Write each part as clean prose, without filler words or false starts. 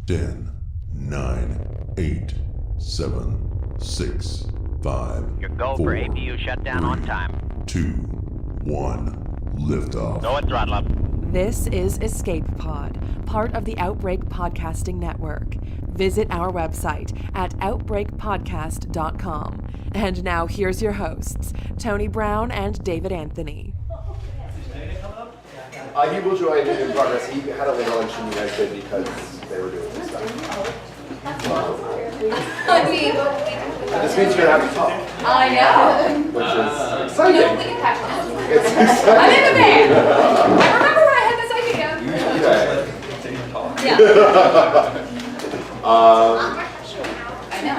10, 9, 8, 7, 6, 5, Your go 4, for APU shutdown on time. 2, 1, liftoff. Go at throttle up. This is Escape Pod, part of the Outbreak Podcasting Network. Visit our website at outbreakpodcast.com. And now here's your hosts, Tony Brown and David Anthony. He will join in progress. He had a later lunch than you guys did because they were doing this stuff. This means you're gonna have to talk. I know. Which is exciting. You know, we can catch on. It's exciting. I'm in the band. I remember when I had this idea. Okay. Yeah. I know.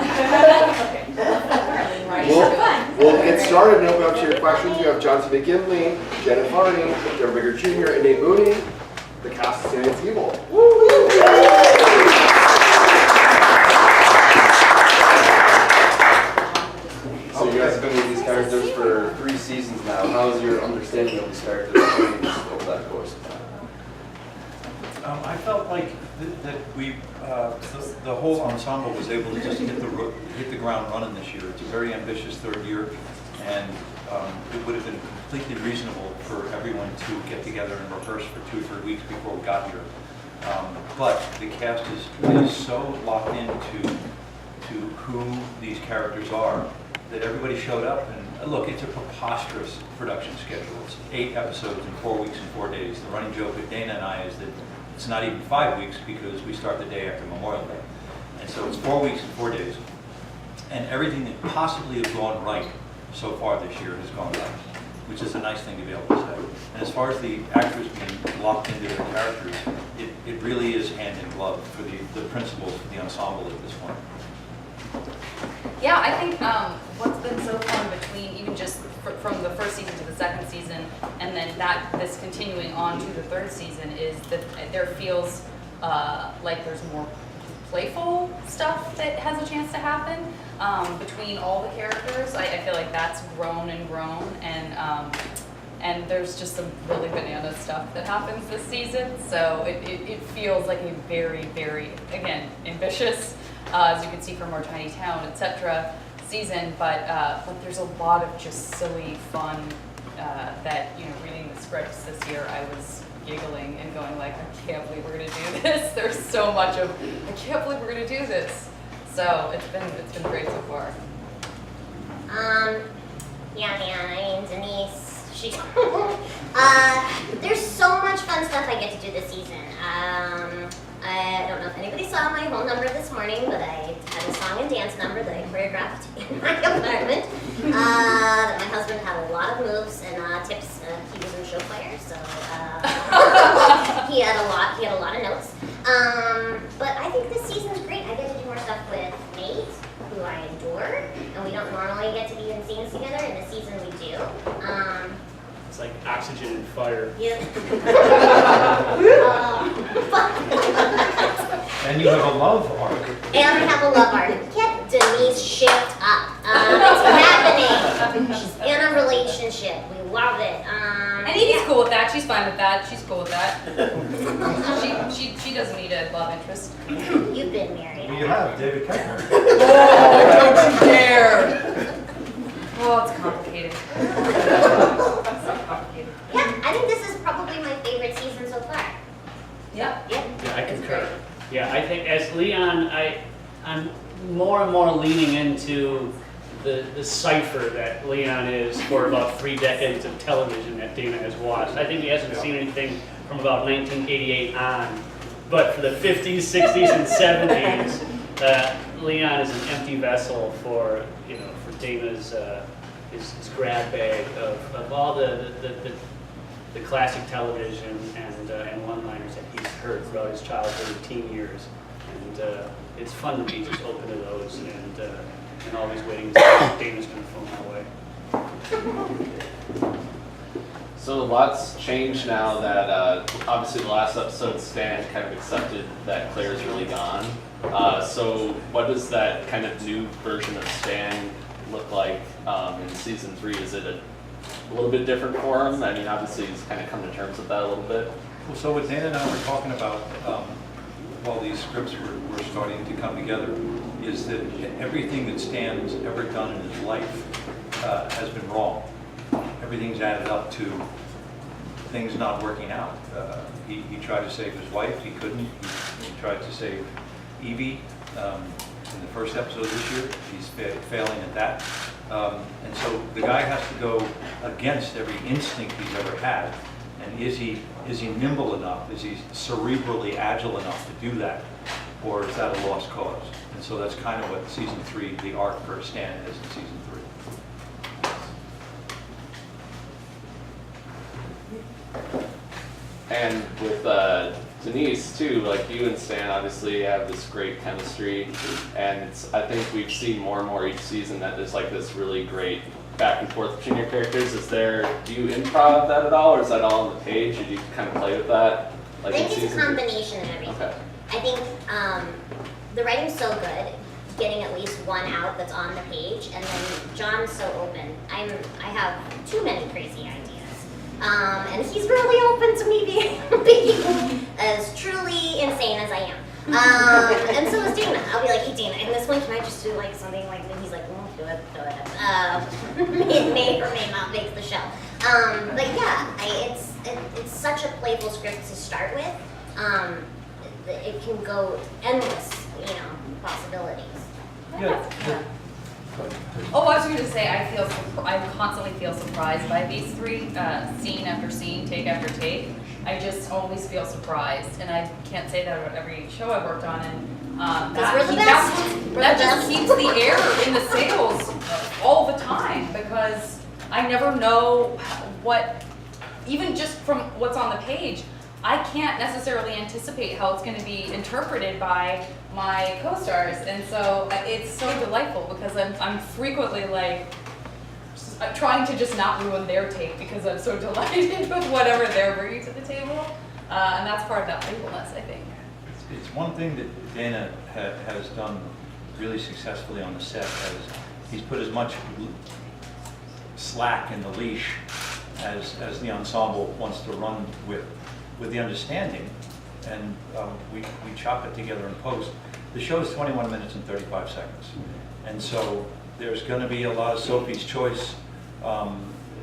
We'll get started and open up to your questions. You have Johnson McGinley, Janet Varney, Deborah Jr., and Nate Mooney, the cast of *Stanagainstevil*. So you guys have been with these characters for 3 seasons now. How has your understanding of these characters changed over that course of time? I felt like that we, the whole ensemble was able to just hit the ground running this year. It's a very ambitious third year, and it would have been completely reasonable for everyone to get together and rehearse for 2 or 3 weeks before we got here. But the cast is so locked into who these characters are that everybody showed up. And look, it's a preposterous production schedule. It's 8 episodes in 4 weeks and 4 days. The running joke with Dana and I is that it's not even 5 weeks because we start the day after Memorial Day. And so it's 4 weeks and 4 days. And everything that possibly has gone right so far this year has gone right, which is a nice thing to be able to say. And as far as the actors being locked into their characters, it really is hand in glove for the principals for the ensemble at this point. Yeah, I think what's been so fun between even just from the first season to the second season, and then this continuing on to the third season, is that there feels like there's more playful stuff that has a chance to happen between all the characters. I feel like that's grown and grown, and there's just some really banana stuff that happens this season. So it feels like a very, very, again, ambitious, as you can see from our tiny town, etc. season, but there's a lot of just silly fun that, reading the scripts this year, I was giggling and going like, I can't believe we're gonna do this. There's so much of, I can't believe we're gonna do this. So it's been great so far. Yeah, man, I mean, Denise, she's, there's so much fun stuff I get to do this season. I don't know if anybody saw my whole number this morning, but I had a song and dance number that I choreographed in my apartment. That my husband had a lot of moves and tips. He was a show player, so he had a lot of notes. But I think this season's great. I get to do more stuff with Nate, who I adore, and we don't normally get to be in scenes together. In this season, we do. It's like oxygen and fire. Yep. And you have a love arc. And I have a love arc. Get Denise shipped up. It's happening. She's in a relationship. We love it. And Evie's cool with that. She's fine with that. She's cool with that. she doesn't need a love interest. You've been married. Well, you have David Koechner. Oh, don't you dare! Oh, it's complicated. Yeah, I think this is probably my favorite season so far. Yep. Yep. Yeah, I concur. Yeah, I think as Leon, I'm more and more leaning into the cipher that Leon is for about 3 decades of television that Dana has watched. I think he hasn't seen anything from about 1988 on, but for the 50s, 60s, and 70s, Leon is an empty vessel for Dana's his grab bag of all the classic television and one-liners that he's heard throughout his childhood and teen years, and it's fun to be just open to those and always waiting to see if Dana's going to phone my way. So a lot's changed now that obviously the last episode Stan kind of accepted that Claire's really gone. So what does that kind of new version of Stan look like in season 3? Is it a little bit different for him? I mean, obviously he's kind of come to terms with that a little bit. Well, so what Dana and I were talking about, while these scripts were starting to come together is that everything that Stan's ever done in his life has been wrong. Everything's added up to things not working out. He tried to save his wife, he couldn't. He tried to save Evie in the first episode this year. He's failing at that. And so the guy has to go against every instinct he's ever had. And is he nimble enough? Is he cerebrally agile enough to do that? Or is that a lost cause? And so that's kind of what season 3, the arc for Stan is in season 3. And with Denise too, like you and Stan obviously have this great chemistry, and I think we've seen more and more each season that there's like this really great back and forth between your characters. Do you improv that at all, or is that all on the page? Or do you kind of play with that? Like I think it's a combination of everything. Okay. I think the writing's so good, getting at least one out that's on the page, and then John's so open. I have too many crazy ideas. And he's really open to me being as truly insane as I am. And so is Dana. I'll be like, hey Dana, in this one, can I just do like something like, and he's like, do it. It may or may not make the show. But yeah, it's such a playful script to start with. It can go endless, possibilities. Yeah. Oh, I was going to say, I constantly feel surprised by these three, scene after scene, take after take. I just always feel surprised, and I can't say that about every show I've worked on. And that just keeps the air in the sails all the time, because I never know what, even just from what's on the page, I can't necessarily anticipate how it's going to be interpreted by my co-stars, and so it's so delightful because I'm frequently like trying to just not ruin their take because I'm so delighted with whatever they're bringing to the table, and that's part of that playfulness, I think. It's one thing that Dana has done really successfully on the set, he's put as much slack in the leash as the ensemble wants to run with the understanding, and we chop it together in post. The show is 21 minutes and 35 seconds, and so there's going to be a lot of Sophie's Choice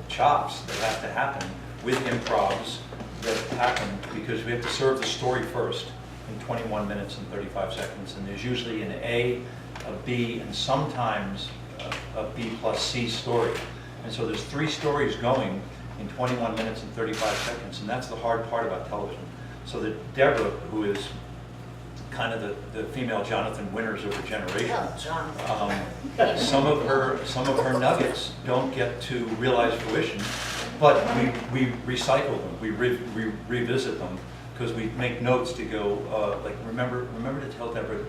chops that have to happen with improvs that happen, because we have to serve the story first in 21 minutes and 35 seconds, and there's usually an A, a B, and sometimes a B plus C story. And so there's 3 stories going in 21 minutes and 35 seconds, and that's the hard part about television. So that Deborah, who is kind of the female Jonathan Winters of her generation, some of her nuggets don't get to realize fruition, but we recycle them, we revisit them, because we make notes to go, like remember to tell Deborah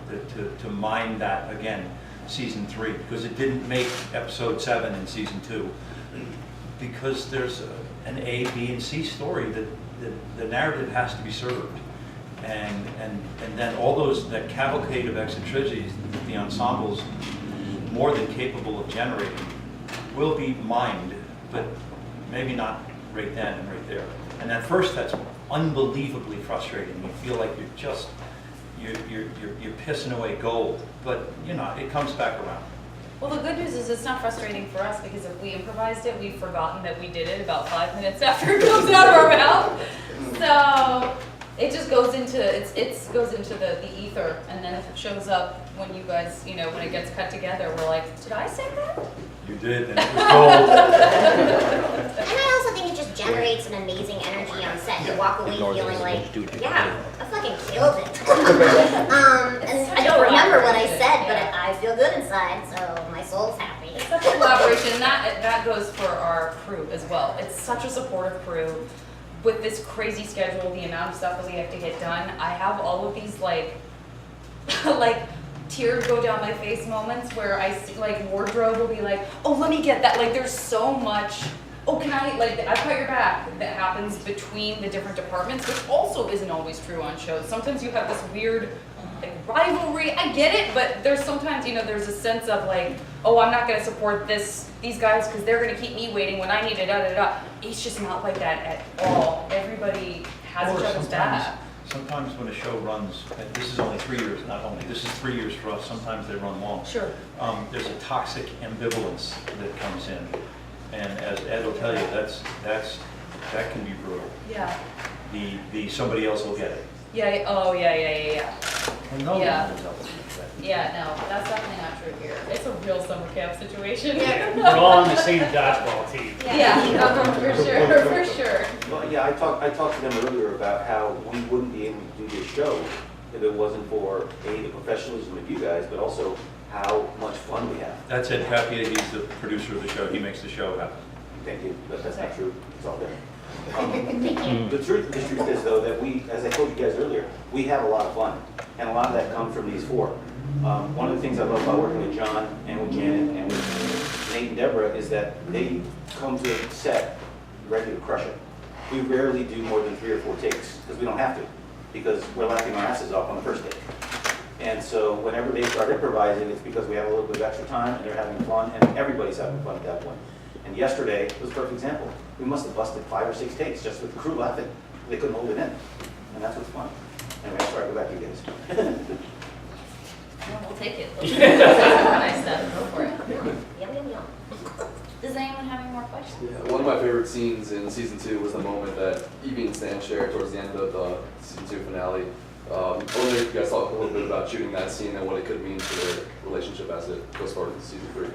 to mind that again, season 3, because it didn't make episode 7 in season 2. Because there's an A, B, and C story that the narrative has to be served, and then all that cavalcade of eccentricities that the ensemble's more than capable of generating will be mined, but maybe not right then and right there. And at first, that's unbelievably frustrating. You feel like you're pissing away gold, but it comes back around. Well, the good news is it's not frustrating for us, because if we improvised it, we've forgotten that we did it about 5 minutes after it comes out of our mouth. So it just goes into the ether, and then if it shows up when you guys, when it gets cut together, we're like, did I say that? You did, and it was gold. And I also think it just generates an amazing energy on set. You walk away feeling like, yeah, I fucking killed it. And I don't remember what I said, but I feel good inside, so my soul's happy. It's such a collaboration. That goes for our crew as well. It's such a supportive crew. With this crazy schedule, the amount of stuff that we have to get done, I have all of these like tears go down my face moments where I see, like, wardrobe will be like, oh, let me get that. Like, there's so much, oh, can I, like, I've got your back, that happens between the different departments, which also isn't always true on shows. Sometimes you have this weird, like, rivalry. I get it, but there's sometimes, there's a sense of like, oh, I'm not going to support these guys because they're going to keep me waiting when I need it, da-da-da. It's just not like that at all. Everybody has each other's back. sometimes when a show runs, and this is only 3 years, not only, this is 3 years for us, sometimes they run long. Sure. There's a toxic ambivalence that comes in. And as Ed will tell you, that can be brutal. Yeah. The somebody else will get it. Yeah, oh, yeah. And no Yeah. one will tell us that. Yeah, no, that's definitely not true here. It's a real summer camp situation. We're all on the same dodgeball team. Yeah, for sure. Well, yeah, I talked to them earlier about how we wouldn't be able to do this show if it wasn't for, A, the professionalism of you guys, but also how much fun we have. That's Ed Papier, he's the producer of the show, he makes the show happen. Thank you, but that's not true, it's all there. The truth is though, that we, as I told you guys earlier, we have a lot of fun, and a lot of that comes from these four. One of the things I love about working with John and with Janet and with Nate and Deborah is that they come to a set ready to crush it. We rarely do more than 3 or 4 takes, because we don't have to, because we're laughing our asses off on the first take. And so whenever they start improvising, it's because we have a little bit of extra time and they're having fun, and everybody's having fun at that point. And yesterday was a perfect example. We must have busted 5 or 6 takes just with the crew laughing. They couldn't hold it in. And that's what's fun. Anyway, I'm sorry, go back to you guys. Well, we'll take it. Nice stuff, go for it. Yum. Does anyone have any more questions? Yeah, one of my favorite scenes in season 2 was the moment that Evie and Stan shared towards the end of the season 2 finale. I wonder if you guys talk a little bit about shooting that scene and what it could mean for their relationship as it goes forward into season 3.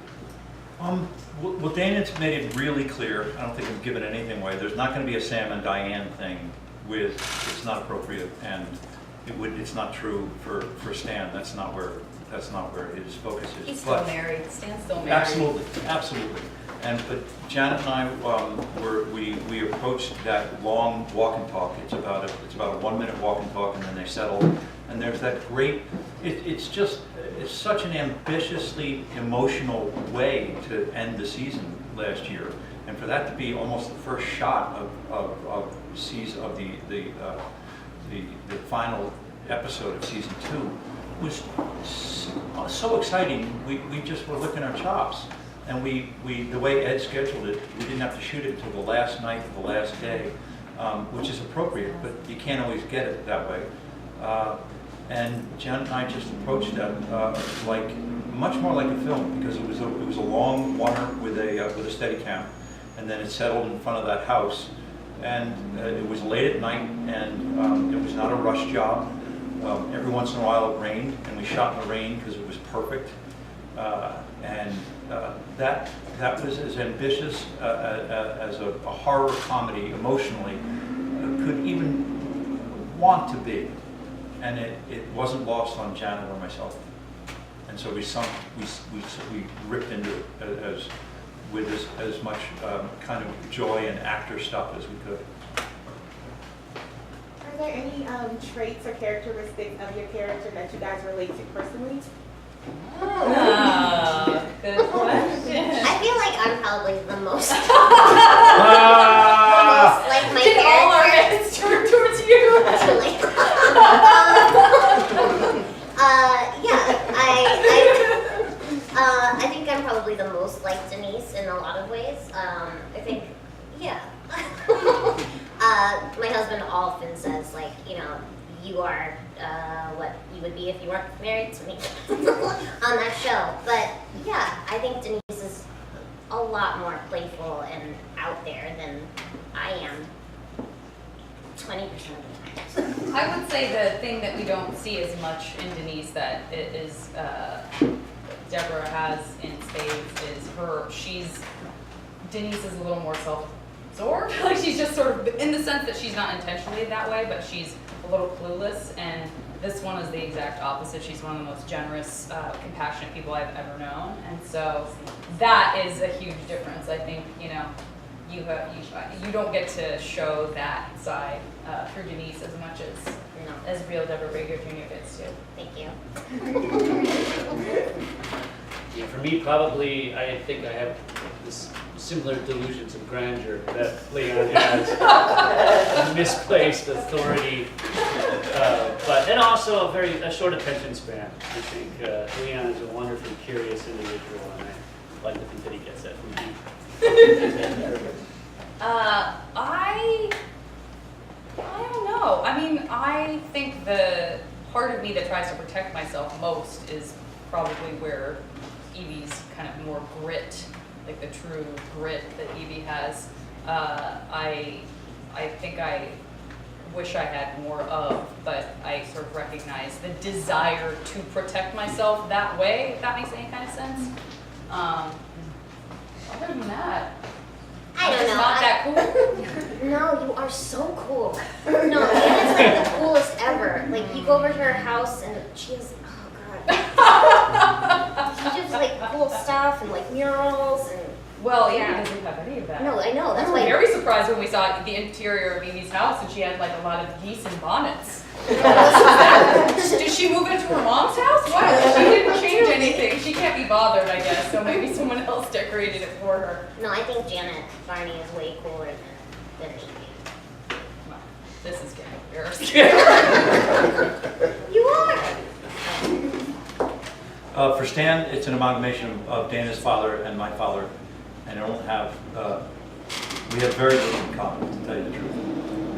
Well, Dana's made it really clear, I don't think I've given anything away, there's not going to be a Sam and Diane thing with, it's not appropriate, and it's not true for Stan, that's not where his focus is. He's still married, Stan's still married. Absolutely. But Janet and I we approached that long walk and talk. It's about a 1-minute walk and talk, and then they settle. And there's that great. It's such an ambitiously emotional way to end the season last year, and for that to be almost the first shot of the final episode of season 2 was so exciting. We just were licking our chops. And the way Ed scheduled it, we didn't have to shoot it until the last night of the last day, which is appropriate, but you can't always get it that way. And Janet and I just approached that much more like a film, because it was a long oneer with a Steadicam, and then it settled in front of that house, and it was late at night, and it was not a rush job. Every once in a while it rained, and we shot in the rain because it was perfect. That was as ambitious as a horror comedy emotionally could even want to be, and it wasn't lost on Janet or myself. And so we ripped into it with as much kind of joy and actor stuff as we could. Are there any traits or characteristics of your character that you guys relate to personally? Oh, good question. I feel like I'm probably the most, like my Can all our character. heads turn towards you? Truly. I think I'm probably the most like Denise in a lot of ways. I think, yeah. My husband often says, like, you are what you would be if you weren't married to me on that show. But yeah, I think Denise is a lot more playful and out there than I am 20% of the time. I would say the thing that we don't see as much in Denise that is Deborah has in spades is Denise is a little more self-absorbed. Like, she's just sort of, in the sense that she's not intentionally that way, but she's a little clueless, and this one is the exact opposite. She's one of the most generous, compassionate people I've ever known, and so that is a huge difference. I think, you don't get to show that side through Denise as much as real Deborah Baker Jr. gets to. Thank you. Yeah, for me, probably, I think I have this similar delusions of grandeur that Leon has, misplaced authority, and also a short attention span. I think Leon is a wonderfully curious individual, and I like to think that he gets that from me. I don't know. I mean, I think the part of me that tries to protect myself most is probably where Evie's kind of more grit, like the true grit that Evie has. I think I wish I had more of, but I sort of recognize the desire to protect myself that way, if that makes any kind of sense. Other than that, I don't it's know. not that cool. No, you are so cool. No, Anna's like the coolest ever. Like, you go over to her house and she has, oh god. She does like cool stuff and like murals and. Well, yeah, doesn't have any of that. No, I know. That's We were why. very surprised when we saw the interior of Evie's house and she had like a lot of geese and bonnets. Did she move into her mom's house? What? She didn't change anything. She can't be bothered, I guess. So maybe someone else decorated it for her. No, I think Janet Varney is way cooler than Evie. Well, this is getting embarrassing. You are. For Stan, it's an amalgamation of Dana's father and my father, and I don't have, we have very little in common, to tell you the truth.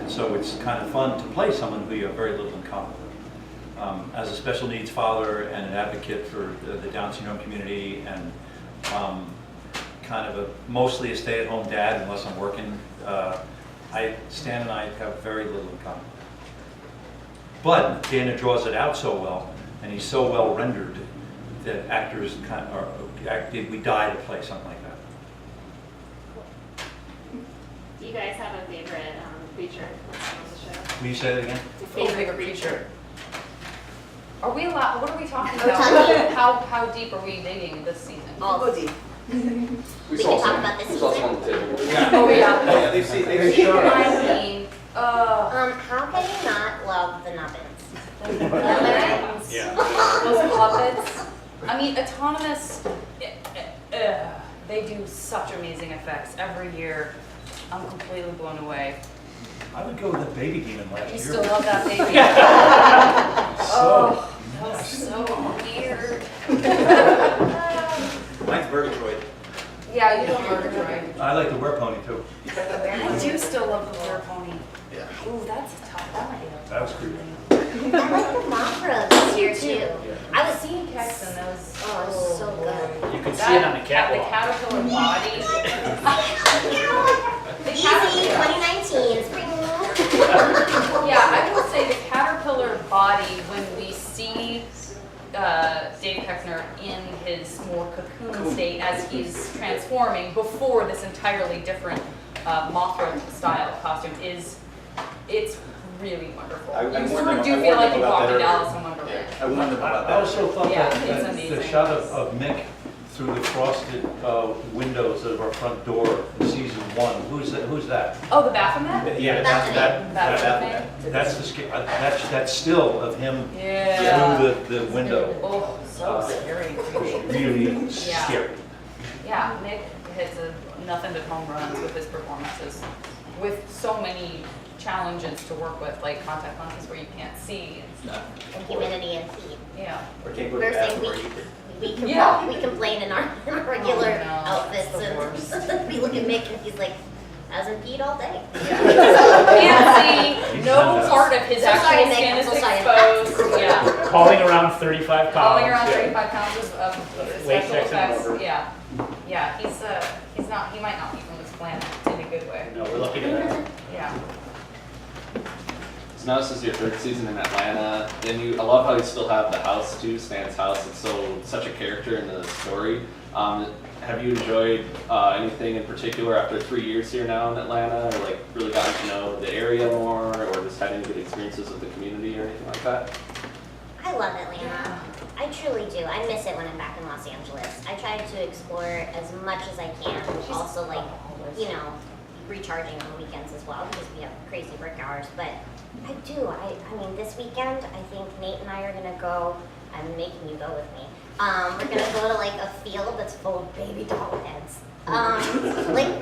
And so it's kind of fun to play someone who you have very little in common with. As a special needs father and an advocate for the Down syndrome community, and kind of mostly a stay-at-home dad unless I'm working, Stan and I have very little in common. But Dana draws it out so well, and he's so well rendered that actors we die to play something like that. Do you guys have a favorite creature on the show? Will you say that again? Favorite creature. Are we allowed, what are we talking We're about? talking- How deep are we digging this season? All deep. We We saw can talk some. about this We saw some season. on the table. Oh, yeah. Yeah, they've seen it. I mean, How can you not love the Nubbins? Yeah. those puppets. I mean, Autonomous, they do such amazing effects every year. I'm completely blown away. I would go with the baby demon last You year. still love that baby? Oh, that was so weird. Mine's Murgatroyd. Yeah, you love Murgatroyd. I like the werepony too. I do still love the werepony. Yeah. Ooh, that's a tough one. That was creepy. I like the Mothra this year too. I was Seeing Kex and those. Oh, it was so good. You can see it on the The catwalk. caterpillar body. The Easy, caterpillar. 2019, spring. Yeah, I will say the caterpillar body, when we see Dave Koechner in his more cocoon state as he's transforming before this entirely different Mothra style costume, it's really wonderful. I You warned sort them- of do I feel warned like them you about walked that into earlier. Alice in Wonderland. I warned them about I that. also thought Yeah, that it's the amazing. shot of Mick through the frosted windows of our front door in season 1. Who's that? Oh, the Baphomet? Yeah, That's the that's still of him Yeah. through the window. Oh, so scary. Really Yeah. scary. Yeah, Nick hits nothing but home runs with his performances, with so many challenges to work with, like contact lenses where you can't see and stuff. And humidity and heat. Yeah. Or can't go to We're the saying bathroom or you we complain in our regular Oh, no, outfits, it's the and we look at Mick and he's like, hasn't peed all day. Can't see, no part of his So sorry, actual Nick, skin I'm is so sorry. exposed. Yeah. Calling around 35 pounds. Calling around Yeah. 35 pounds of Latex special and effects. rubber. Yeah. Yeah, he's not, he might not be from this planet in a good way. No, we're lucky to know. Yeah. So now this is your third season in Atlanta, and I love how you still have the house too, Stan's house. It's such a character in the story. Have you enjoyed anything in particular after 3 years here now in Atlanta, or like really gotten to know the area more, or just had any good experiences with the community or anything like that? I love Atlanta. I truly do. I miss it when I'm back in Los Angeles. I try to explore as much as I can. Also, like, you know, recharging on weekends as well because we have crazy work hours. But I do. I mean, this weekend, I think Nate and I are gonna go. I'm making you go with me. We're gonna go to like a field that's full of baby doll heads. Like,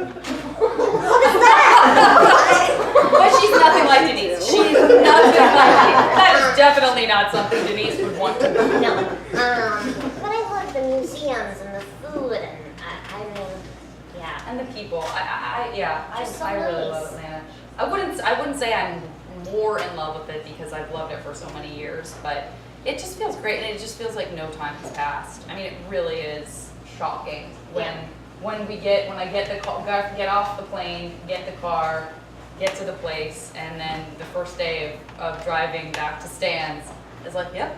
what is that? But she's nothing like Denise. She's nothing like Denise. That is definitely not something Denise would want to do. No. But I love the museums and the food and I mean, yeah. And the people. I Just so really nice. love Atlanta. I wouldn't say I'm more in love with it because I've loved it for so many years, but it just feels great, and it just feels like no time has passed. I mean, it really is shocking when I get off the plane, get the car, get to the place, and then the first day of driving back to stands is like, yep,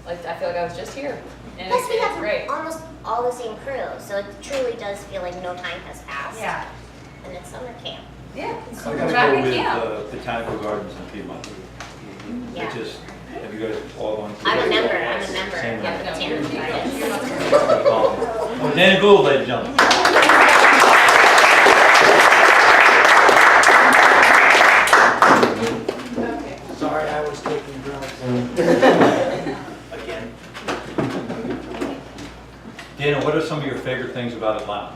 like I feel like I was just here, and Plus we it's have great. almost all the same crew, so it truly does feel like no time has passed. Yeah. And it's summer camp. Yeah. I We're gotta back go in with camp. Botanical Gardens in Piedmont. Yeah. It just, have you guys all gone through? I'm a it? member. Same Yeah, here. but You're Oh, Dan Gould, ladies and gentlemen. Sorry, I was taking drugs. Again. Dana, what are some of your favorite things about Atlanta?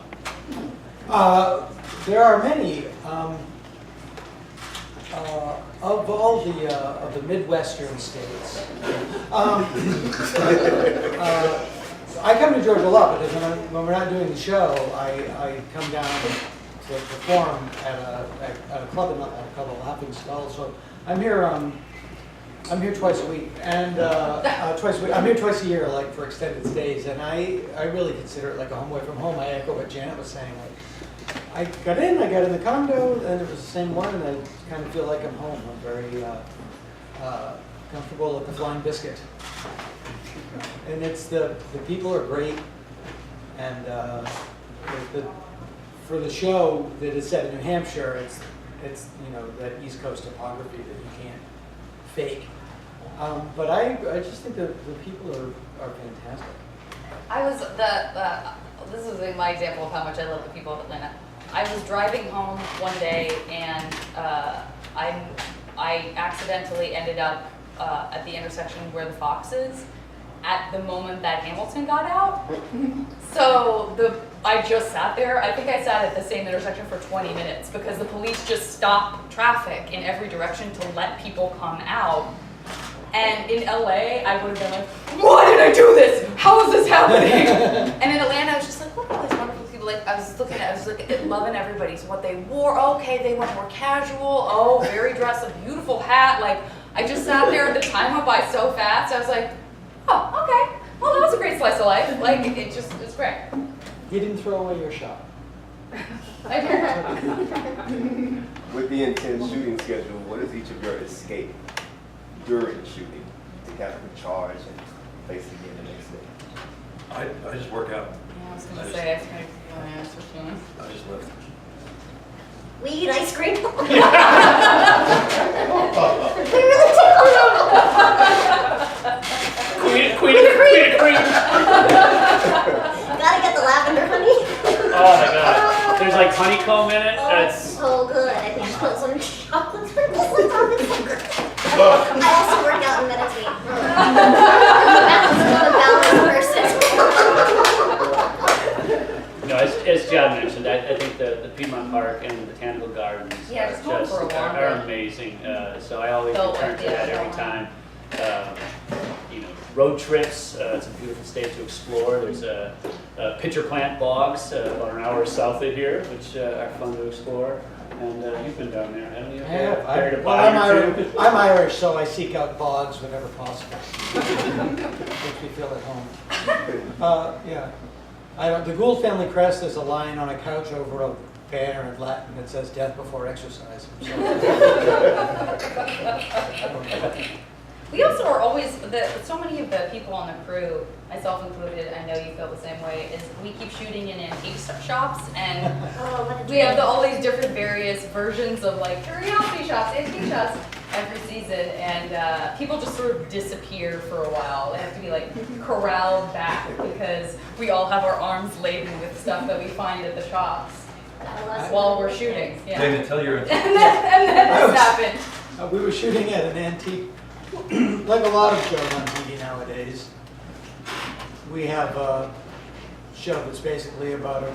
There are many. Of all the Midwestern states, I come to Georgia a lot because when we're not doing the show, I come down to perform at a club called the Laughing Skull. So I'm here twice a week, and I'm here twice a year, like for extended stays, and I really consider it like a home away from home. I echo what Janet was saying. Like, I got in the condo, and it was the same one, and I kind of feel like I'm home. I'm very comfortable at the Flying Biscuit. And it's the people are great, and for the show that is set in New Hampshire, it's that East Coast topography that you can't fake. But I just think the people are fantastic. This is my example of how much I love the people of Atlanta. I was driving home one day, and I accidentally ended up at the intersection where the Fox is at the moment that Hamilton got out. So I just sat there. I think I sat at the same intersection for 20 minutes because the police just stopped traffic in every direction to let people come out. And in LA, I would have been like, why did I do this? How is this happening? And in Atlanta, I was just like, look at all these wonderful people. Like, I was looking at loving everybody. So what they wore, okay, they went more casual. Oh, very dressed, a beautiful hat. Like, I just sat there, the time went by so fast. I was like, oh, okay. Well, that was a great slice of life. Like, it's great. You didn't throw away your shot. I did. With the intense shooting schedule, what is each of your escape during shooting to kind of recharge and face it again the next day? I just work out. Yeah, I was going to say, I think that's what you want. I just lift. We eat ice cream. We really do. Queen. Gotta get the lavender honey. Oh my god. There's like honeycomb in it. Oh, it's so good. I think I put some chocolate sprinkles on top. It's so good. I also work out and meditate. I'm a balanced person. No, as John mentioned, I think the Piedmont Park and the Botanical Gardens are amazing. So I always return to that every time. Road trips, it's a beautiful state to explore. There's pitcher plant bogs about an hour south of here, which are fun to explore. And you've been down there, haven't you? I'm Irish, so I seek out bogs whenever possible. Makes me feel at home. Yeah. The Gould family crest is a lion on a couch over a banner in Latin that says "Death before exercise." We also are always, so many of the people on the crew, myself included, I know you feel the same way, is we keep shooting in antique shops, and we have all these different various versions of like curiosity shops, antique shops every season, and people just sort of disappear for a while. They have to be like corralled back because we all have our arms laden with stuff that we find at the shops while we're shooting. Yeah. David, tell your and then this happened. We were shooting at an antique. Like a lot of shows on TV nowadays, we have a show that's basically about a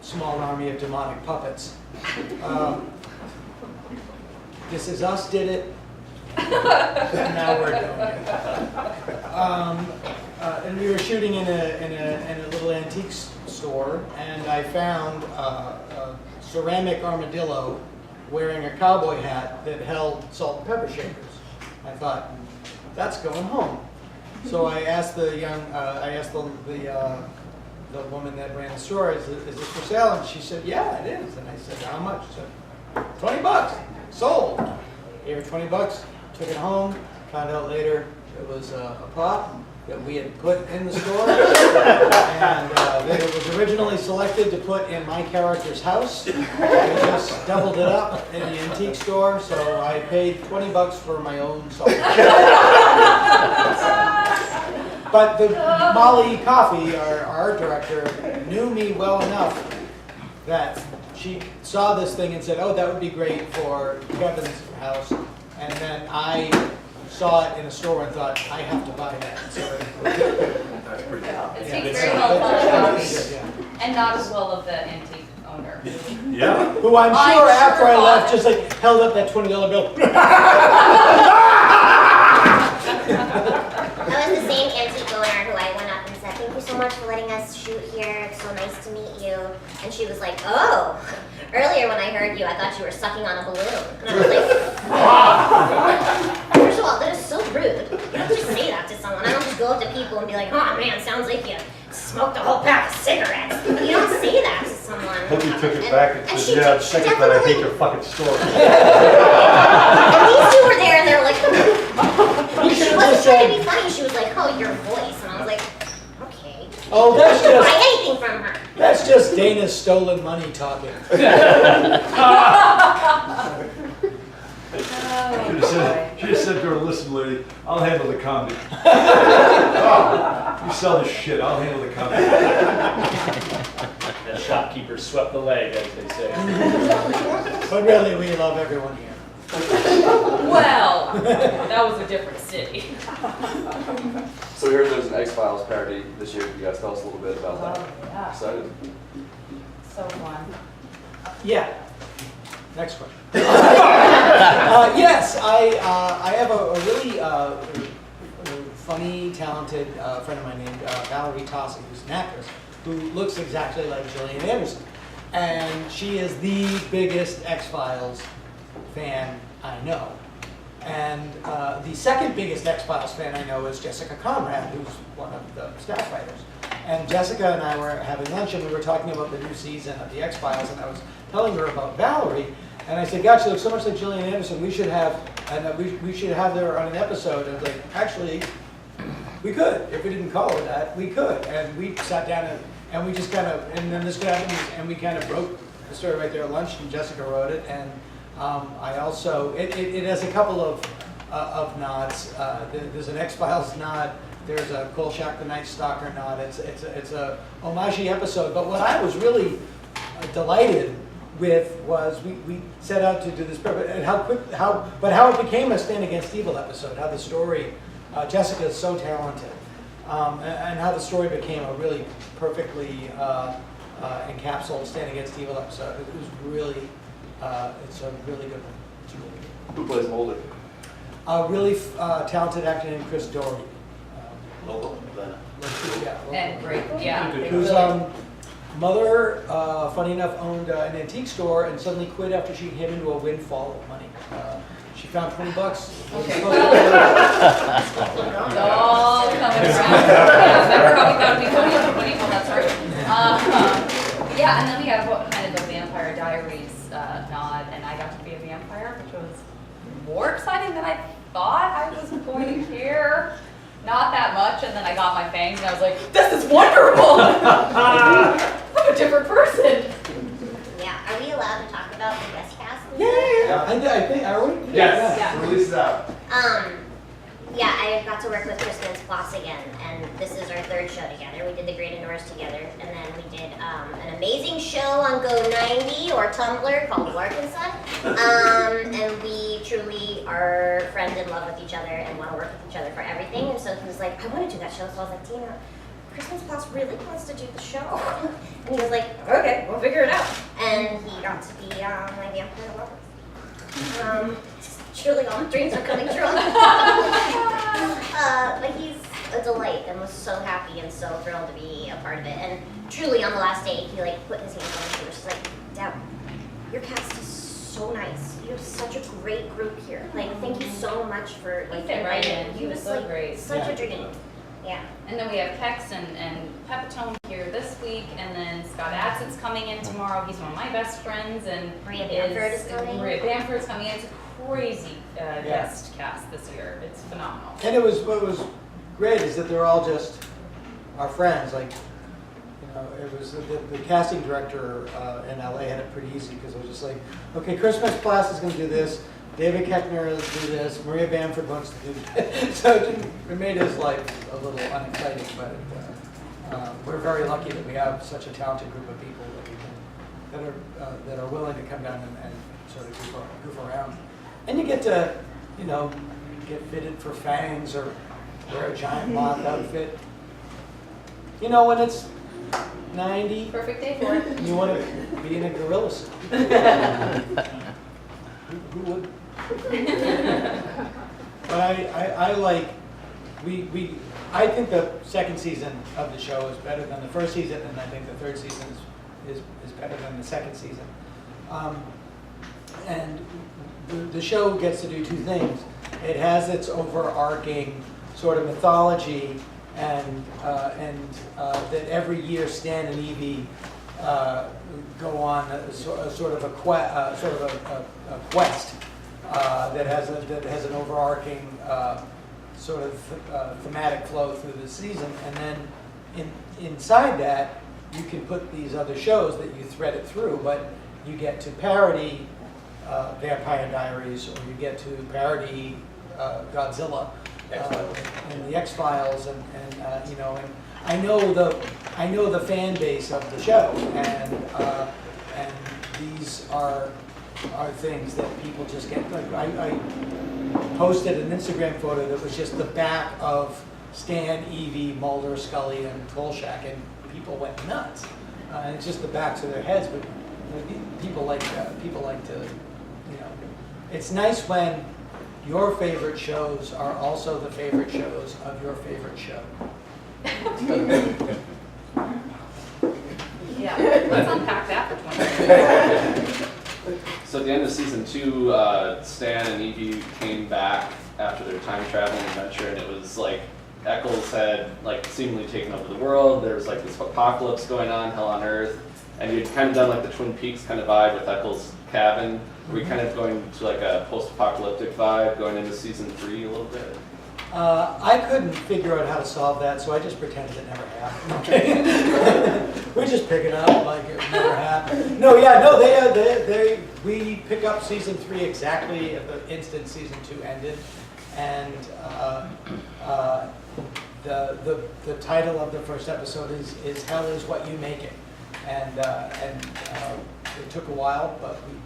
small army of demonic puppets. This Is Us did it, and now we're doing it. And we were shooting in a little antique store, and I found a ceramic armadillo wearing a cowboy hat that held salt and pepper shakers. I thought, that's going home. So I asked the woman that ran the store, is this for sale? And she said, yeah, it is. And I said, how much? She said, $20. Sold. Gave her $20, took it home, found out later it was a prop that we had put in the store. And that it was originally selected to put in my character's house. We just doubled it up in the antique store, so I paid $20 for my own salt. But the Molly Coffey, our art director, knew me well enough that she saw this thing and said, oh, that would be great for Kevin's house. And then I saw it in a store and thought, I have to buy that. So That's pretty cool. It speaks very well of the coffee, and not as well of the antique owner. Yeah. Who I'm sure after I left just like held up that $20 bill. That was the same antique owner who I went up and said, thank you so much for letting us shoot here. It's so nice to meet you. And she was like, oh, earlier when I heard you, I thought you were sucking on a balloon. And I was like, first of all, that is so rude. You don't just say that to someone. I don't just go up to people and be like, oh man, sounds like you smoked a whole pack of cigarettes. You don't say that to someone. Hope you took it back and said, yeah, I'm sick of that, I hate your fucking store. And these two were there and they were like, she wasn't trying to be funny. She was like, oh, your voice. And I was like, okay. Oh, that's I didn't just, buy anything from her. that's just Dana's stolen money talking. She just said to her, listen, lady, I'll handle the comedy. You sell this shit, I'll handle the comedy. The shopkeeper swept the leg, as they say. But really, we love everyone here. Well, that was a different city. So we heard there's an X-Files parody this year. Can you guys tell us a little bit about that? Yeah. Excited? So fun. Yeah. Next question. Yes, I have a really funny, talented friend of mine named Valerie Tossi, who's an actress, who looks exactly like Gillian Anderson. And she is the biggest X-Files fan I know. And the second biggest X-Files fan I know is Jessica Conrad, who's one of the staff writers. And Jessica and I were having lunch and we were talking about the new season of the X-Files, and I was telling her about Valerie. And I said, gosh, she looks so much like Gillian Anderson. We should have, we should have her on an episode. And I was like, actually, we could. If we didn't call her that, we could. And we sat down and we just kind of, and then this happened, and we kind of wrote the story right there at lunch, and Jessica wrote it. And I also, it has a couple of nods. There's an X-Files nod. There's a Kolchak the Night Stalker nod. It's a homage episode. But what I was really delighted with was we set out to do this, and how it became a Stand Against Evil episode. How the story, Jessica is so talented, and how the story became a really perfectly encapsulated Stand Against Evil episode. It was really, it's a really good one. It's really good. Who plays Mulder? A really talented actor named Chris Doherty. Local? Yeah, And great, yeah. whose mother, funny enough, owned an antique store and suddenly quit after she hit into a windfall of money. She found $20. Okay. All coming around. Remember how we thought it'd be funny on 20? Well, that's right. Yeah, and then we have what kind of the Vampire Diaries nod, and I got to be a vampire, which was more exciting than I thought I was going to care. Not that much, and then I got my fangs, and I was like, this is wonderful! I'm a different person. Yeah, are we allowed to talk about the guest cast? Yeah. I think, are we? Yes. Yeah. Release it out. Yeah, I got to work with Kristen Ploss again, and this is our third show together. We did The Great Indoors together, and then we did an amazing show on Go90 or Tumblr called Lark and Son. And we truly are friends in love with each other and want to work with each other for everything. And so he was like, I want to do that show. So I was like, Tina, Kristen Ploss really wants to do the show. And he was like, okay, we'll figure it out. And he got to be my vampire lover. Truly, all the dreams are coming true. But he's a delight and was so happy and so thrilled to be a part of it. And truly, on the last day, he put his hands on me and was just like, Deb, your cast is so nice. You have such a great group here. Like, thank you so much for like fit right in. He was so like, great. Such a dream. Yeah. And then we have Kex and Pepitone here this week, and then Scott Adsett's coming in tomorrow. He's one of my best friends, and Maria Bamford is coming. Maria Bamford's coming in. It's a crazy guest cast this year. It's phenomenal. And what was great is that they're all just our friends. Like, you know, it was the casting director in LA had it pretty easy because it was just like, okay, Christmas Plass is going to do this. David Koechner will do this. Maria Bamford wants to do this. So it made his life a little unexciting, but we're very lucky that we have such a talented group of people that are willing to come down and sort of goof around. And you get to, you know, get fitted for fangs or wear a giant moth outfit. You know, when it's 90, perfect day for it. You want to be in a gorilla suit. Who would? But I like, I think the second season of the show is better than the first season, and I think the third season is better than the second season. And the show gets to do two things. It has its overarching sort of mythology, and that every year Stan and Evie go on a sort of a quest that has an overarching sort of thematic flow through the season, and then inside that you can put these other shows that you thread it through, but you get to parody Vampire Diaries, or you get to parody Godzilla and the X-Files, and you know, and I know the fan base of the show, and these are things that people just get. Like I posted an Instagram photo that was just the back of Stan, Evie, Mulder, Scully, and Kolchak, and people went nuts. And it's just the backs of their heads, but people like to, you know. It's nice when your favorite shows are also the favorite shows of your favorite show. Yeah, let's unpack that for 20 minutes. So at the end of season 2, Stan and Evie came back after their time traveling adventure, and it was like Eccles had like seemingly taken over the world. There was like this apocalypse going on, hell on earth, and you'd kind of done like the Twin Peaks kind of vibe with Eccles' cabin. Were you kind of going to like a post-apocalyptic vibe going into season 3 a little bit? I couldn't figure out how to solve that, so I just pretended it never happened. Okay, we just pick it up like it never happened. No, yeah, no, we pick up season 3 exactly at the instant season 2 ended, and the title of the first episode is "Hell Is What You Make It," and it took a while, but we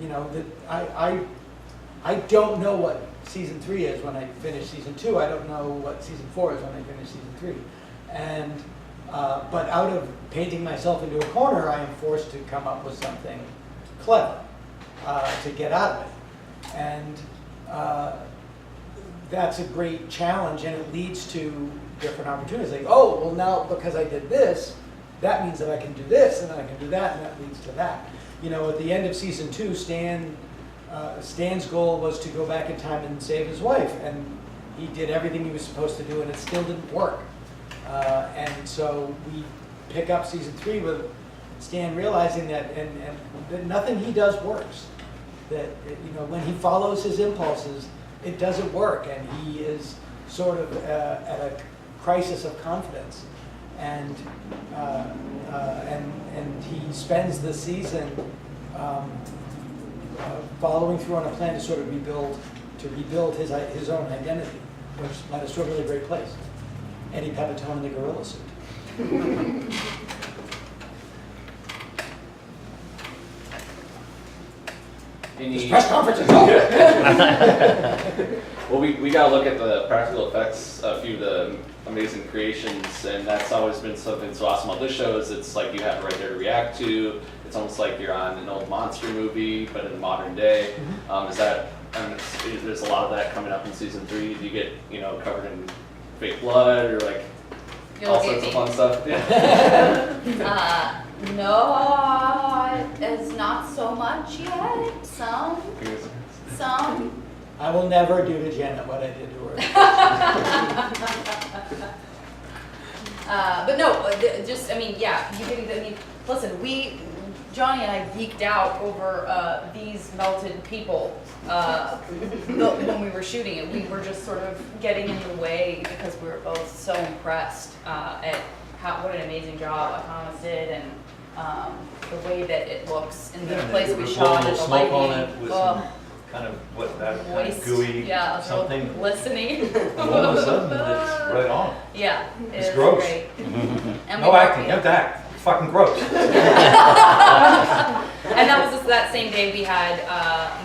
you know, I don't know what season 3 is when I finish season 2. I don't know what season 4 is when I finish season 3. And but out of painting myself into a corner, I am forced to come up with something clever to get out of it. And that's a great challenge, and it leads to different opportunities. Like, oh, well now because I did this, that means that I can do this, and then I can do that, and that leads to that. You know, at the end of season 2, Stan's goal was to go back in time and save his wife, and he did everything he was supposed to do, and it still didn't work. And so we pick up season 3 with Stan realizing that, and that nothing he does works. That, you know, when he follows his impulses, it doesn't work, and he is sort of at a crisis of confidence. And he spends the season following through on a plan to sort of rebuild his own identity, which led us to a really great place. Eddie Pepitone in the gorilla suit. This press conference is over. Well, we got to look at the practical effects, a few of the amazing creations, and that's always been something so awesome about this show is it's like you have it right there to react to. It's almost like you're on an old monster movie, but in the modern day. Is that, there's a lot of that coming up in season 3. Do you get, you know, covered in fake blood or like all sorts of fun stuff? Yeah. No, it's not so much yet. Some. I will never do to Janet what I did to her. But no, just, I mean, yeah, listen, Johnny and I geeked out over these melted people when we were shooting it. We were just sort of getting in the way because we were both so impressed at what an amazing job Thomas did, and the way that it looks in the place we shot and the smoke on lighting. it with some kind of kind of gooey something. Glistening. And all of a sudden, it's right on. Yeah, It's was gross. great. And No we acting, you have to act. It's fucking gross. And that was just that same day we had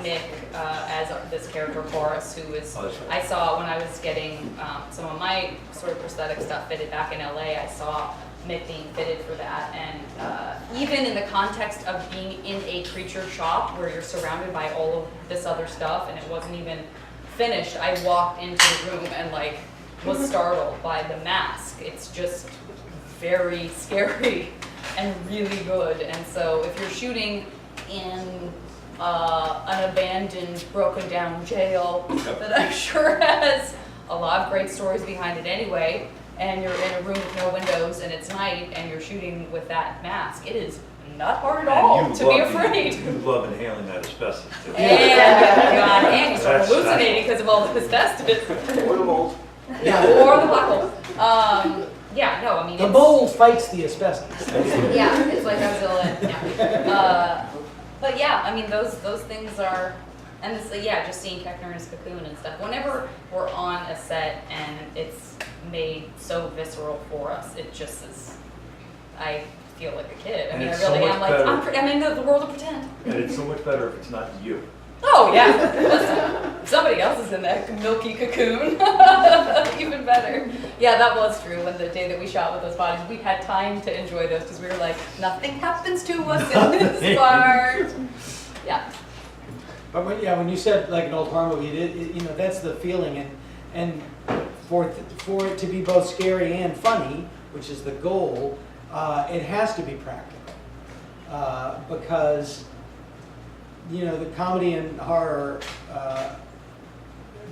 Nick as this character Boris, who was, I saw when I was getting some of my sort of prosthetic stuff fitted back in LA, I saw Mick being fitted for that. And even in the context of being in a creature shop where you're surrounded by all of this other stuff and it wasn't even finished, I walked into the room and was startled by the mask. It's just very scary and really good. And so if you're shooting in an abandoned, broken down jail that I'm sure has a lot of great stories behind it anyway, and you're in a room with no windows and it's night and you're shooting with that mask, it is not hard at all to be afraid. You love inhaling that asbestos too. And you start hallucinating because of all the asbestos. Or the mold. Yeah. Or the black hole. Yeah, no, I mean, The mold fights the asbestos. yeah, it's like Godzilla. Yeah. But yeah, I mean, those things are, and this, yeah, just seeing Koechner in his cocoon and stuff. Whenever we're on a set and it's made so visceral for us, it just is. I feel like a kid. I mean, I really am like I'm in the world of pretend. And it's so much better if it's not you. Oh yeah, listen, if somebody else is in that milky cocoon, even better. Yeah, that was true. When the day that we shot with those bodies, we had time to enjoy those because we were like, nothing happens to us in this part. Yeah. But when you said like an old horror movie, that's the feeling, and for it to be both scary and funny, which is the goal, it has to be practical, because the comedy and horror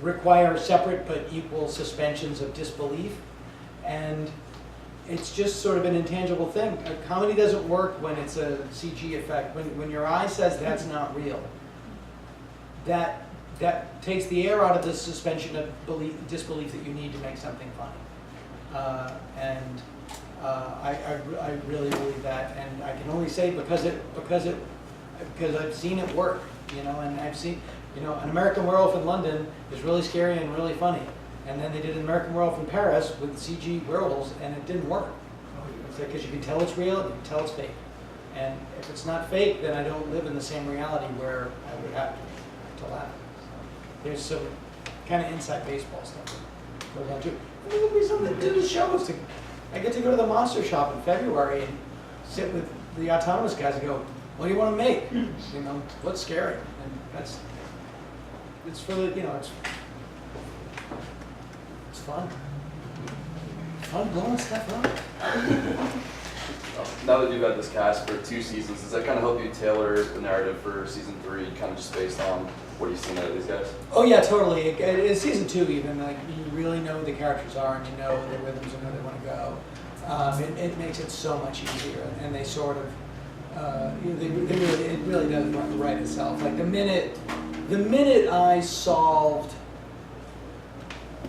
require separate but equal suspensions of disbelief, and it's just sort of an intangible thing. A comedy doesn't work when it's a CG effect. When your eye says that's not real, that takes the air out of the suspension of disbelief that you need to make something funny. I really believe that, and I can only say because I've seen it work, and I've seen, An American Werewolf in London is really scary and really funny, and then they did An American Werewolf in Paris with CG werewolves, and it didn't work. It's because you can tell it's real, you can tell it's fake, and if it's not fake, then I don't live in the same reality where I would have to laugh. So there's some kind of inside baseball stuff that goes on too. I think it'll be something to do the shows. I get to go to the Monster Shop in February and sit with the autonomous guys and go, what do you want to make? What's scary? And it's for the, it's fun. Fun blowing stuff up. Now that you've had this cast for 2 seasons, does that kind of help you tailor the narrative for season 3, kind of just based on what you've seen out of these guys? Oh yeah, totally. In season 2 even, you really know who the characters are and you know their rhythms and where they want to go. It makes it so much easier, and they sort of, it really does write itself. Like the minute I solved,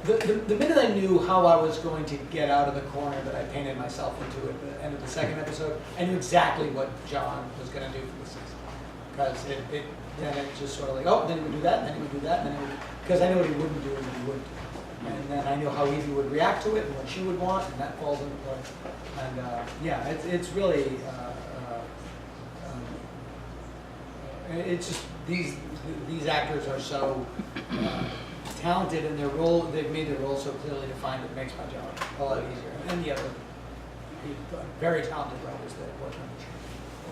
the minute I knew how I was going to get out of the corner that I painted myself into at the end of the second episode, I knew exactly what John was going to do for the season. Because then it just sort of like, oh, then he would do that, and then he would do that, and then because I knew what he wouldn't do and what he would do. And then I knew how Evie would react to it and what she would want, and that falls into place. And yeah, it's really, it's just these actors are so talented in their role. They've made their role so clearly defined. It makes my job a lot easier. And the other very talented writers that work on the show.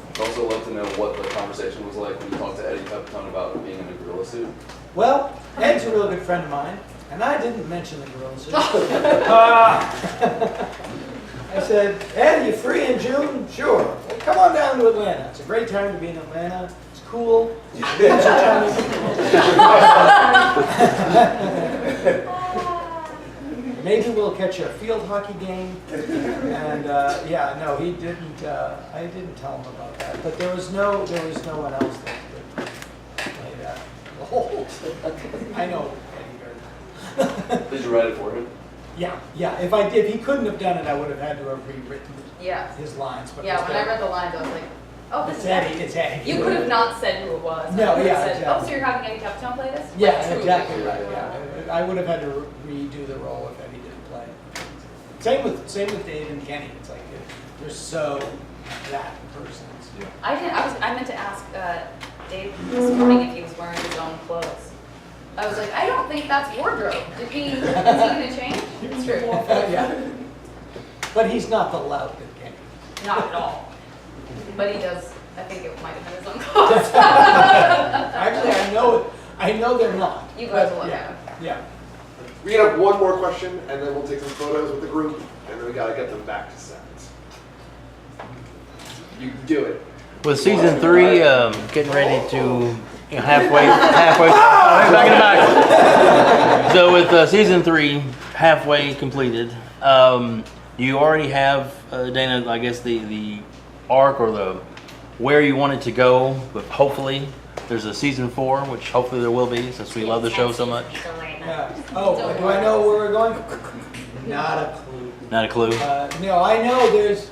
I'd also love to know what the conversation was like when you talked to Eddie Pepitone about being in a gorilla suit. Well, Ed's a real good friend of mine, and I didn't mention the gorilla suit. I said, Ed, are you free in June? Sure. come on down to Atlanta. It's a great time to be in Atlanta. It's cool. Kids are trying to- Maybe we'll catch a field hockey game. And yeah, no, he didn't. I didn't tell him about that. But there was no one else that could play that. Oh, I know. Did you write it for him? Yeah. If he couldn't have done it, I would have had to have rewritten his lines. But Yeah, when I read the lines, I was like, oh, this it's is Eddie. It's Eddie. You could have not said who it was. No, You could have yeah, said, exactly. oh, so you're having Eddie Capitone play this? Yeah, Like, truly. exactly right. Yeah, I would have had to redo the role if Eddie didn't play. Same with Dave and Kenny. It's like they're so that person. I meant to ask Dave this morning if he was wearing his own clothes. I was like, I don't think that's wardrobe. Is he going to change? It's true. Yeah. But he's not the lout that Kenny. Not at all. But he does. I think it might have been his own clothes. Actually, I know they're not. You guys will look yeah, at him. Yeah. We can have one more question, and then we'll take some photos with the group, and then we gotta get them back to set. You can do it. With season 3 getting ready to halfway. Back in the back. So with season 3 halfway completed, you already have Dana. I guess the arc or the where you want it to go. But hopefully there's a season 4, which hopefully there will be, since we love the show so much. Yeah. Oh, do I know where we're going? Not a clue. Not a clue. No, I know there's.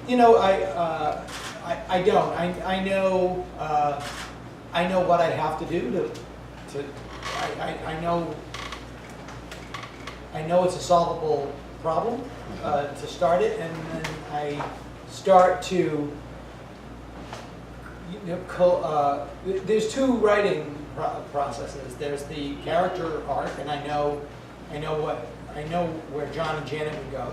I don't. I know what I have to do to. I know it's a solvable problem to start it, and then I start to. There's two writing processes. There's the character arc, and I know where John and Janet would go.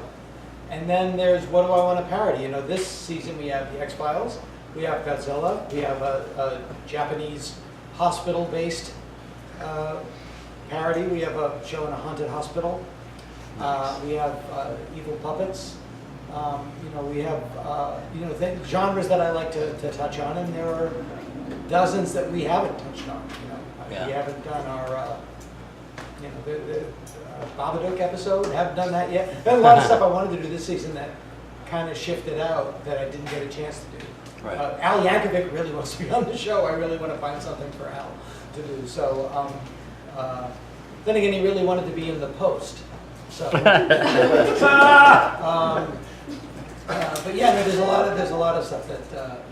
And then there's what do I want to parody? This season we have the X-Files, we have Godzilla, we have a Japanese hospital-based parody. We have a show in a haunted hospital. We have evil puppets. We have genres that I like to touch on, and there are dozens that we haven't touched on. We haven't done our the Babadook episode. Haven't done that yet. There's a lot of stuff I wanted to do this season that kind of shifted out that I didn't get a chance to do. Right. Al Yankovic really wants to be on the show. I really want to find something for Al to do. So then again, he really wanted to be in the Post. So. But yeah, there's a lot of stuff that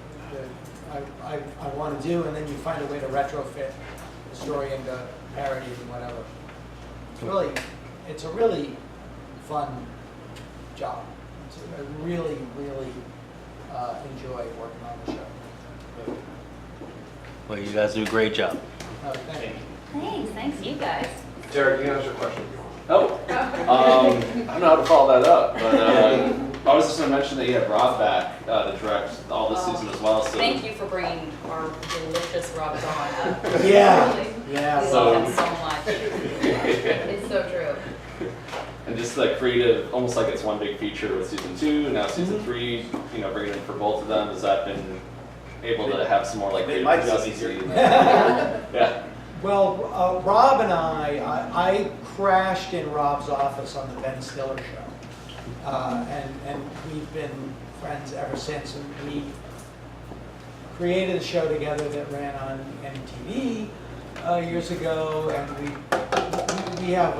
I want to do, and then you find a way to retrofit the story into parodies and whatever. It's a really fun job. I really enjoy working on the show. Well, you guys do a great job. Thank you. Thanks you guys. Derek, you can ask your question if you want. Oh, I don't know how to follow that up, but I was just going to mention that you have Rob back to direct all this season as well. So Thank you for bringing our delicious Rob Dawn up. Yeah. We love him so much. It's so true. And just the creative, almost like it's one big feature with season 2, now season 3, bringing in for both of them. Has that been able to have some more like It creative might be consistency? easier. Yeah. Well, Rob and I crashed in Rob's office on the Ben Stiller show, and we've been friends ever since. And we created a show together that ran on MTV years ago, and we have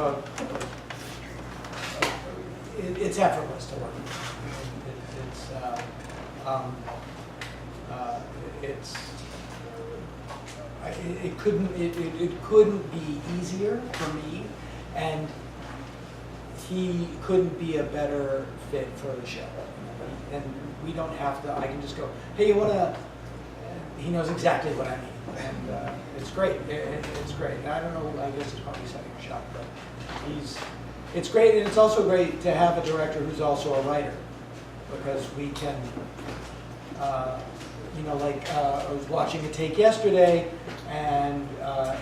it's effortless to work with. It couldn't be easier for me, and he couldn't be a better fit for the show. And we don't have to. I can just go, hey, you wanna? He knows exactly what I mean, and it's great. It's great. I don't know. I guess it's probably setting a shot, but it's great, and it's also great to have a director who's also a writer, because we can. I was watching a take yesterday, and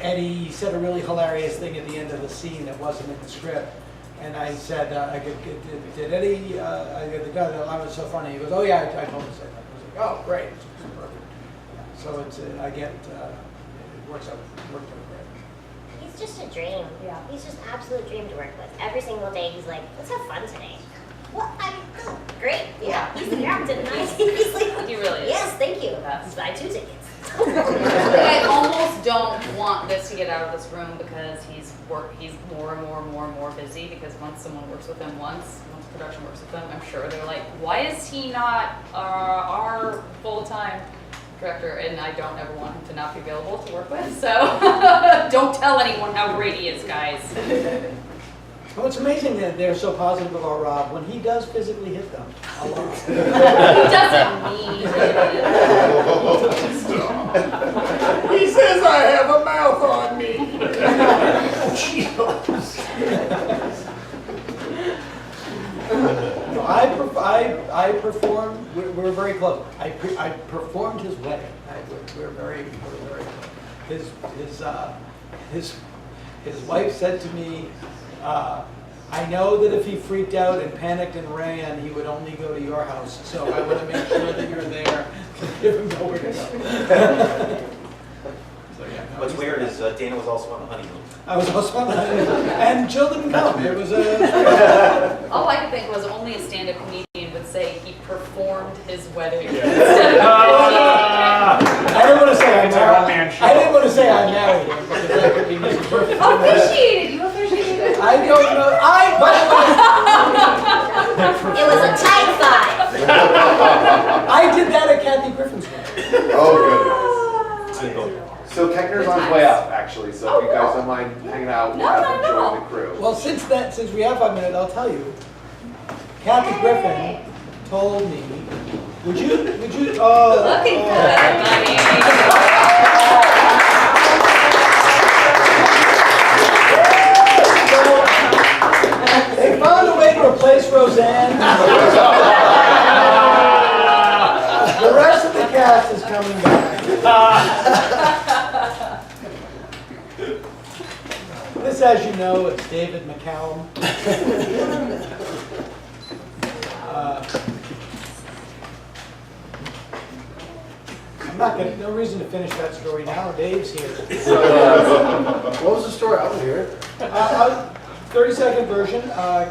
Eddie said a really hilarious thing at the end of the scene that wasn't in the script. And I said, did Eddie, the guy that line was so funny. He goes, oh yeah, I told him to say that. oh, great, it's perfect. So it's, I get, it worked out great. He's just a dream. Yeah. He's just an absolute dream to work with. Every single day he's like, let's have fun today. What? Great. Yeah. He's the captain. Nice. He's like, He really is. yes, thank you. Buy 2 tickets. I almost don't want this to get out of this room because he's more and more busy, because once someone works with him once production works with him, I'm sure they're like, why is he not our full-time director? And I don't ever want him to not be available to work with, so don't tell anyone how great he is, guys. Well, it's amazing that they're so positive about Rob when he does physically hit them a lot. He doesn't mean it. He says I have a mouth on me. I performed. We're very close. I performed his wedding. We're very close. His wife said to me, I know that if he freaked out and panicked and ran, he would only go to your house. So I want to make sure that you're there to give him nowhere to go. What's weird is Dana was also on the honeymoon. I was also on the honeymoon, and Jill didn't come. It was All I could think was only a stand-up comedian would say he performed his wedding. I didn't want to say I married. I didn't want to say I married him because that could be misinterpreted. Appreciate it. You appreciate it. I don't know. It was a tight 5. I did that at Kathy Griffin's wedding. Oh, good. So Koechner's on his way up, actually. So if you guys don't mind hanging out, we'll have him join the crew. Well, since we have 5 minutes, I'll tell you. Kathy Griffin told me, would you, Looking for everybody. They found a way to replace Roseanne. The rest of the cast is coming back. This, as you know, is David McCallum. I'm not gonna, no reason to finish that story now. Dave's here. What was the story? I want to hear it. 30-second version.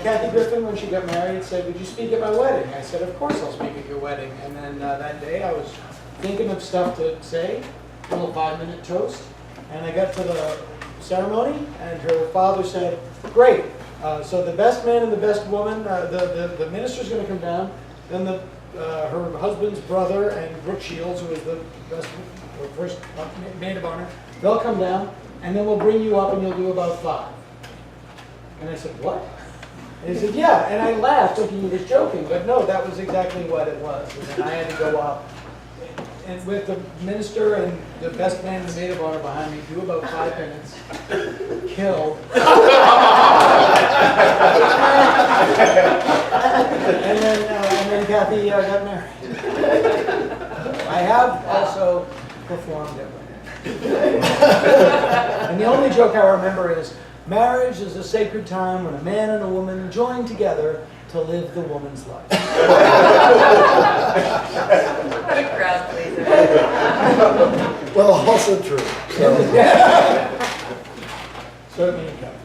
Kathy Griffin, when she got married, said, would you speak at my wedding? I said, of course I'll speak at your wedding. And then that day I was thinking of stuff to say, a little 5-minute toast. And I got to the ceremony, and her father said, great. So the best man and the best woman, the minister's going to come down. Then her husband's brother and Brooke Shields, who was the best, or first maid of honor, they'll come down, and then we'll bring you up and you'll do about 5. And I said, what? And he said, yeah. And I laughed thinking he was joking, but no, that was exactly what it was. And then I had to go up, and with the minister and the best man and the maid of honor behind me, do about 5 minutes, kill. and then Kathy got married. I have also performed at weddings. And the only joke I remember is, marriage is a sacred time when a man and a woman join together to live the woman's life. What a crowd pleaser. Well, also true. So. Certainly it comes.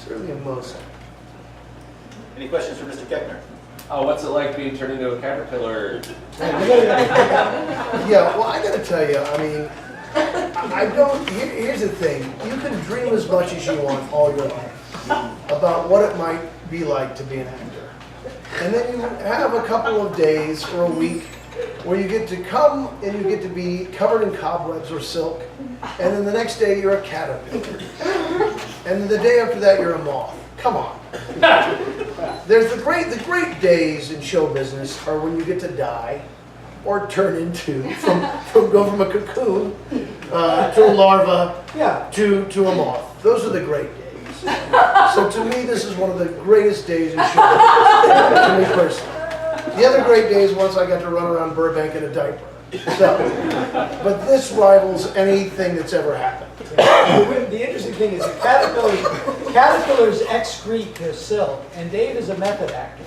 Certainly in most. Any questions for Mr. Koechner? Oh, what's it like being turned into a caterpillar? Yeah, well, I gotta tell you, I mean, here's the thing. You can dream as much as you want all your life about what it might be like to be an actor. And then you have a couple of days or a week where you get to come and you get to be covered in cobwebs or silk. And then the next day you're a caterpillar. And then the day after that you're a moth. Come on. There's the great days in show business are when you get to die or turn into, go from a cocoon to a larva to a moth. Those are the great days. So to me, this is one of the greatest days in show business, to me personally. The other great days once I got to run around Burbank in a diaper. So, but this rivals anything that's ever happened. The interesting thing is that caterpillars Caterpillars excrete their silk, and Dave is a method actor.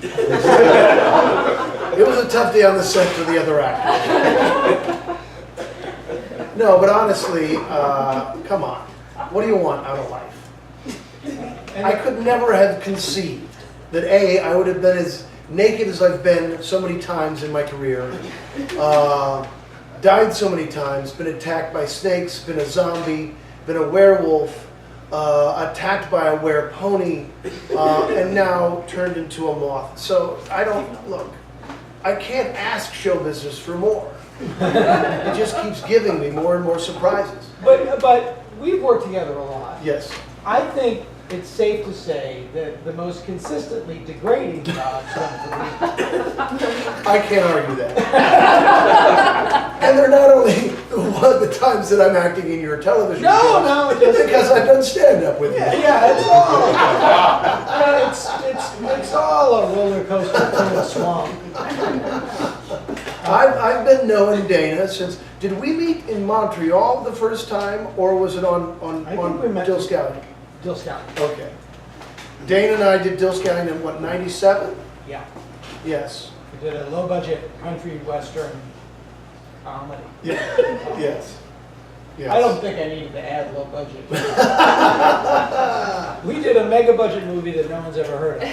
It was a tough day on the set for the other actors. No, but honestly, come on. What do you want out of life? I could never have conceived that A, I would have been as naked as I've been so many times in my career, died so many times, been attacked by snakes, been a zombie, been a werewolf, attacked by a werepony, and now turned into a moth. So I can't ask show business for more. It just keeps giving me more and more surprises. But we've worked together a lot. Yes. I think it's safe to say that the most consistently degrading jobs done for me. I can't argue that. And they're not only the times that I'm acting in your television shows. No, it doesn't. Because I've done stand-up with you. Yeah, it's all a roller coaster through a swamp. I've been knowing Dana since. Did we meet in Montreal the first time, or was it on Dill Scouting? Dill Scouting. Okay. Dana and I did Dill Scouting in what, 97? Yeah. Yes. We did a low-budget country western comedy. Yeah. Yes. Yes. I don't think I needed to add low budget. We did a mega budget movie that no one's ever heard of.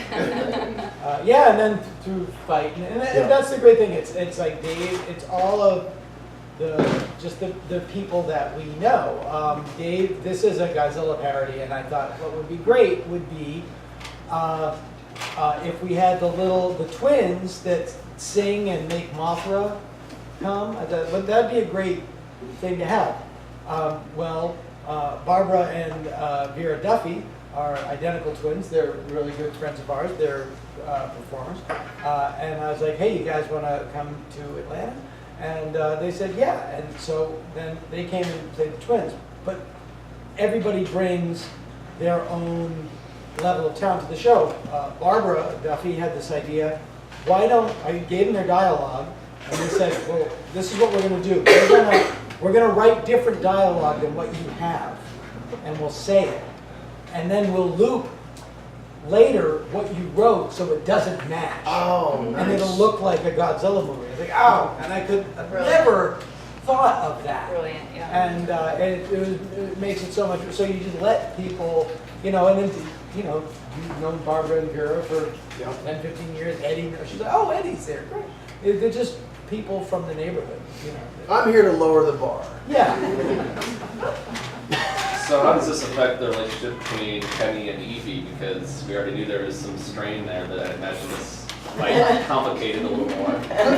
Yeah, and then through fight, and that's the great thing. It's like Dave. It's all of the people that we know. Dave, this is a Godzilla parody, and I thought what would be great would be if we had the twins that sing and make Mothra come. That'd be a great thing to have. Barbara and Vera Duffy are identical twins. They're really good friends of ours. They're performers. And I was like, hey, you guys want to come to Atlanta? And they said, yeah. And so then they came and played the twins. But everybody brings their own level of talent to the show. Barbara Duffy had this idea. I gave them their dialogue, and they said, well, this is what we're going to do. We're going to write different dialogue than what you have, and we'll say it. And then we'll loop later what you wrote so it doesn't match. Oh, nice. And it'll look like a Godzilla movie. I was like, oh, and I could have never thought of that. Brilliant, yeah. And it makes it so much, so you just let people, and then, you've known Barbara and Vera for 10, 15 years. Eddie, she's like, oh, Eddie's there, great. They're just people from the neighborhood, I'm here to lower the bar. Yeah. So how does this affect the relationship between Kenny and Evie? Because we already knew there was some strain there, but I imagine this might complicate it a little more.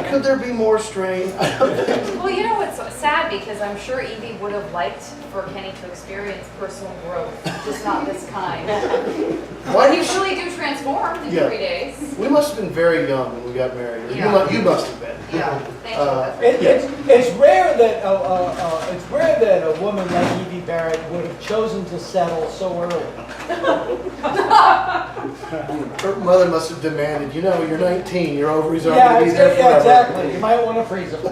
Could there be more strain? Well, it's sad because I'm sure Evie would have liked for Kenny to experience personal growth, just not this kind. Why you truly do transform in 3 days. We must have been very young when we got married. Or Yeah. You must have been. Yeah, thank you. It's rare that a woman like Evie Barrett would have chosen to settle so early. Her mother must have demanded, you're 19, your ovaries aren't going to be there forever. Yeah, exactly. You might want to freeze them.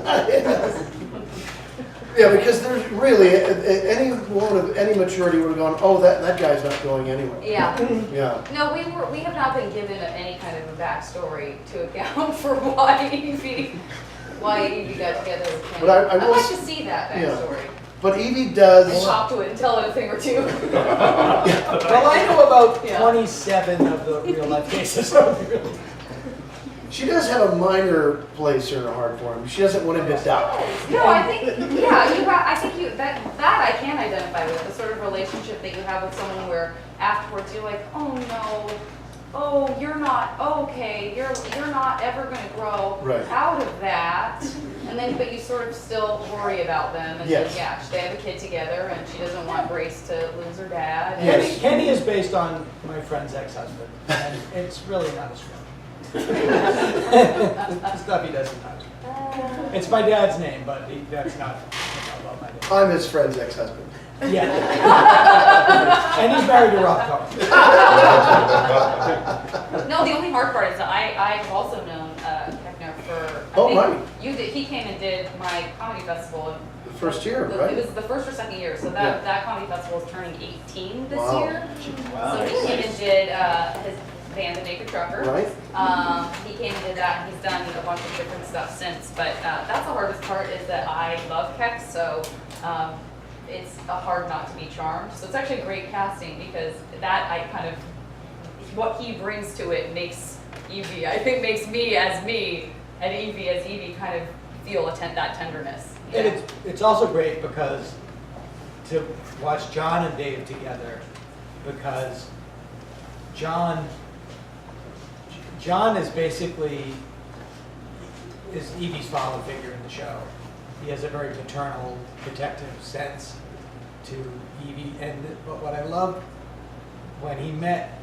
Yeah, because there's really, any woman of any maturity would have gone, oh, that guy's not going anywhere. Yeah. Yeah. No, we have not been given any kind of a backstory to account for why Evie got together with Kenny. But I'd like to see that backstory. Yeah. But Evie does. And talk to it and tell it a thing or two. Well, I know about 27 of the real life cases. She does have a minor place in her heart for him. She doesn't want him to die. No, I think that I can identify with, the sort of relationship that you have with someone where afterwards you're like, oh no, oh you're not okay, you're not ever going to grow out of that, and then but you sort of still worry about them, and then they have a kid together, and she doesn't want Grace to lose her dad. Yes. Kenny is based on my friend's ex-husband, and it's really not his friend. Stuff he does sometimes. It's my dad's name, but that's not about my dad. I'm his friend's ex-husband. Yeah. And he's married to Rob Cohen. No, the only hard part is that I've also known Koechner for. He came and did my comedy festival. The first year, right? It was the first or second year, so that comedy festival is turning 18 this year. Wow. So he came band, The Naked Trucker. Right. He came and did that, and he's done a bunch of different stuff since. But that's the hardest part, is that I love Keck, so it's hard not to be charmed. So it's actually great casting, because that I kind of, what he brings to it makes Evie, I think makes me as me, and Evie as Evie kind of feel that tenderness. And it's also great because to watch John and Dave together, because John is basically Evie's father figure in the show. He has a very paternal, protective sense to Evie, but what I loved when he met,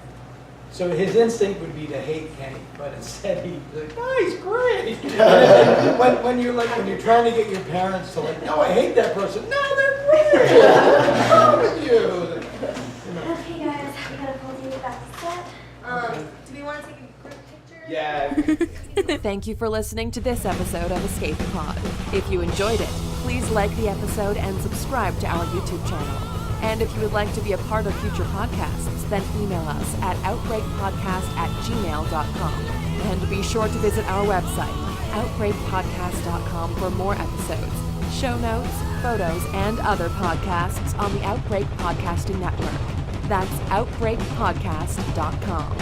so his instinct would be to hate Kenny, but instead he's like, oh, he's great. when you're trying to get your parents to like, no, I hate that person. No, they're great. What's wrong with you? Okay, guys, we gotta pull you back to set. Do we want to take a group picture? Yeah. Thank you for listening to this episode of Escape Pod. If you enjoyed it, please like the episode and subscribe to our YouTube channel. And if you would like to be a part of future podcasts, then email us at outbreakpodcast@gmail.com. And be sure to visit our website, outbreakpodcast.com, for more episodes, show notes, photos, and other podcasts on the Outbreak Podcasting Network. That's outbreakpodcast.com.